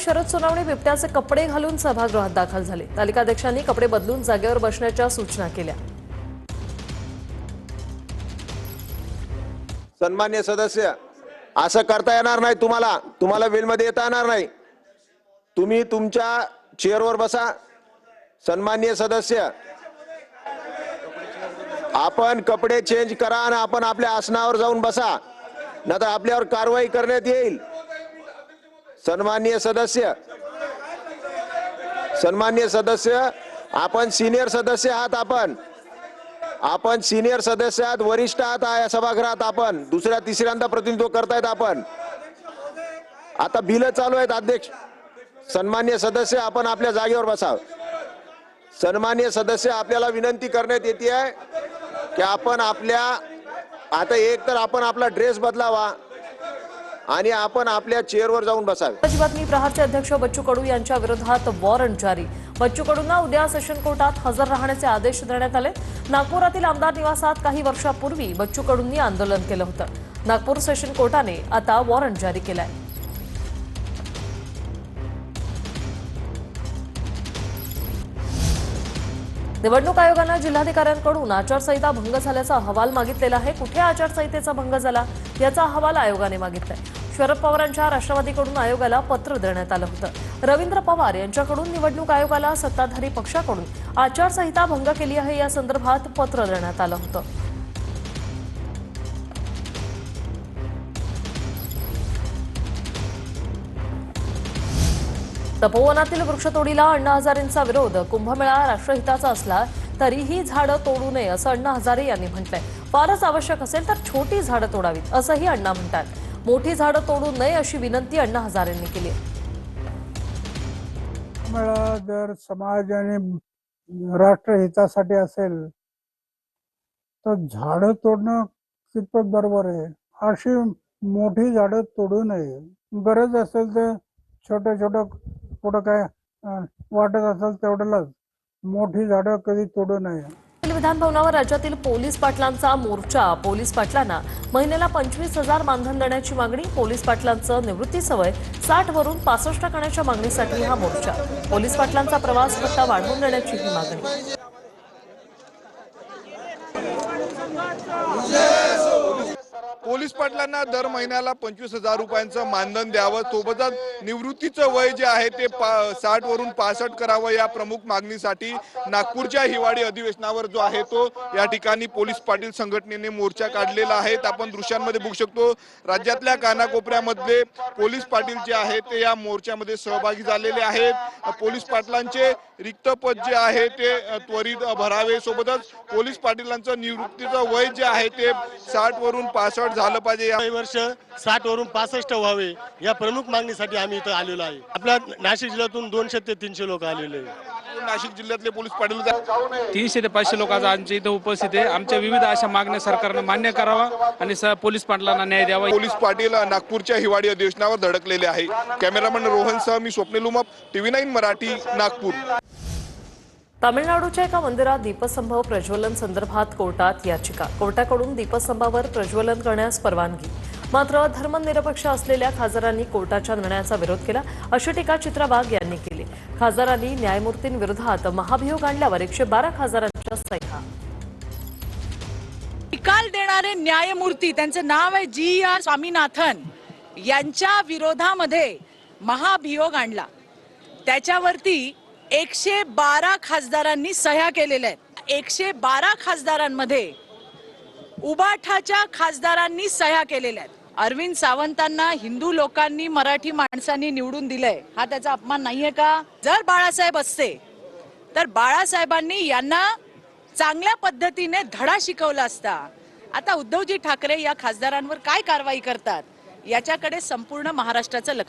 शरद सोनवणे बिबट्याचे कपडे घालून सभागृहात दाखल झाले। तालिकाध्यक्षांनी कपडे बदलून जागेवर बसण्याच्या सूचना केल्या। सन्मान्य सदस्य, असं करता येणार नाही। तुम्हाला वेलमध्ये येता येणार नाही। तुम्ही तुमच्या चेअरवर बसा। सन्मान्य सदस्य, आपण कपडे चेंज करा आणि आपण आपल्या आसनावर जाऊन बसा, नाहीतर आपल्यावर कारवाई करण्यात येईल। सन्मान्य सदस्य, आपण सीनियर सदस्य आहात। आपण सीनियर सदस्य आहात, वरिष्ठ आहात या सभागृहात। आपण दुसऱ्या तिसऱ्यांदा प्रतिनिधित्व करतायत। आपण आता बिल चालू आहेत अध्यक्ष। सन्मान्य सदस्य, आपण आपल्या जागेवर बसा। सन्मान्य सदस्य, आपल्याला विनंती करण्यात येते आहे की आपण आता एक तर आपण आपला ड्रेस बदलावा आणि आपण आपल्या चेअरवर जाऊन बसावे। बातमी प्रहारचे अध्यक्ष बच्चू कडू यांच्या विरोधात वॉरंट जारी। बच्चू कडूंना उद्या सेशन कोर्टात हजर राहण्याचे आदेश देण्यात आले। नागपुरातील आमदार निवासात काही वर्षापूर्वी बच्चू कडूंनी आंदोलन केलं होतं। नागपूर सेशन कोर्टाने आता वॉरंट जारी केलाय। निवडणूक आयोगाने जिल्हाधिकाऱ्यांकडून आचारसंहिता भंग झाल्याचा अहवाल मागितलेला आहे। कुठे आचारसंहितेचा भंग झाला याचा अहवाल आयोगाने मागितलाय। शरद पवारांच्या राष्ट्रवादीकडून आयोगाला पत्र देण्यात आलं होतं। रवींद्र पवार यांच्याकडून निवडणूक आयोगाला सत्ताधारी पक्षाकडून आचारसंहिता भंग केली आहे या संदर्भात पत्र देण्यात आलं होतं। तपोवनातील वृक्षतोडीला अण्णा हजारेंचा विरोध। कुंभमेळा राष्ट्रहिताचा असला तरीही झाडं तोडू नये असं अण्णा हजारे यांनी म्हटलंय। फारच आवश्यक असेल तर छोटी झाडं तोडावीत असंही अण्णा म्हणतात। मोठी झाडं तोडू नये अशी विनंती अण्णा हजारेंनी केली आहे। कुंभमेळा जर समाज आणि राष्ट्रहितासाठी असेल तर झाडं तोडणं कितपत बरोबर आहे? अशी मोठी झाडं तोडू नये। गरज असेल तर छोट्या छोट्या कुठं काय वाटत असेल तेवढ्यालाच, मोठी झाडं कधी तोडू नये। विधान भवनावर राज्यातील पोलीस पाटलांचा मोर्चा। पोलीस पाटलांना महिन्याला 25,000 मानधन देण्याची मागणी। पोलीस पाटलांचं निवृत्ती सवय 60 वरून 65 करण्याच्या मागणीसाठी हा मोर्चा। पोलीस पाटलांचा प्रवास भत्ता वाढवून देण्याची ही मागणी। पोलीस पाटलांना दर महिन्याला 25,000 रुपयांचं मानधन द्यावं, सोबतच निवृत्तीचं वय जे आहे ते 60 वरून 65 करावं या प्रमुख मागणीसाठी नागपूरच्या हिवाळी अधिवेशनावर जो आहे तो या ठिकाणी पोलीस पाटील संघटनेने मोर्चा काढलेला आहे। आपण दृश्यांमध्ये बघू शकतो राज्यातल्या कानाकोपऱ्यामधले पोलीस पाटील जे आहेत ते या मोर्चामध्ये सहभागी झालेले आहेत। पोलीस पाटलांचे रिक्त पद जे आहे ते त्वरित भरावे, सोबतच पोलीस पाटीलांचं निवृत्तीचं वय जे आहे ते 60 वरून 65 झालं पाहिजे। या वर्ष 60 वरून 65 व्हावे या प्रमुख मागणीसाठी आम्ही इथं आलेलो आहे। आपल्या नाशिक जिल्ह्यातून 200 ते 300 लोक आलेले आहेत। नाशिक जिल्ह्यातले पोलीस पाटील 300 ते 500 लोक आज आमच्या इथं उपस्थित आहे। आमच्या विविध अशा मागण्या सरकारनं मान्य करावा आणि पोलीस पाटलांना न्याय द्यावा। पोलीस पाटील नागपूरच्या हिवाळी अधिवेशनावर धडकलेले आहे। कॅमेरामॅन रोहनसह मी स्वप्नील उमप, TV9 मराठी, नागपूर। तामिळनाडूच्या एका मंदिरात दीपस्तंभ प्रज्वलन संदर्भात कोर्टात याचिका। कोर्टाकडून दीपस्तंभावर प्रज्वलन करण्यास परवानगी, मात्र धर्मनिरपेक्ष असलेल्या खासदारांनी कोर्टाच्या निर्णयाचा विरोध केला अशी टीका चित्रा वाघ यांनी केली। खासदारांनी न्यायमूर्तींविरोधात महाभियोग आणल्यावर 112 खासदारांच्या सह्या। निकाल देणारे न्यायमूर्ती, त्यांचं नाव आहे GR स्वामीनाथन, यांच्या विरोधामध्ये महाभियोग आणला। त्याच्यावरती 112 खासदारांनी सह्या केलेल्या आहेत। 112 खासदारांमध्ये उबाठाच्या खासदारांनी सह्या केलेल्या आहेत। अरविंद सावंतांना हिंदू लोकांनी, मराठी माणसांनी निवडून दिलंय, हा त्याचा अपमान नाहीये का? जर बाळासाहेब असते तर बाळासाहेबांनी यांना चांगल्या पद्धतीने धडा शिकवला असता। आता उद्धवजी ठाकरे या खासदारांवर काय कारवाई करतात याच्याकडे संपूर्ण महाराष्ट्राचं लक्ष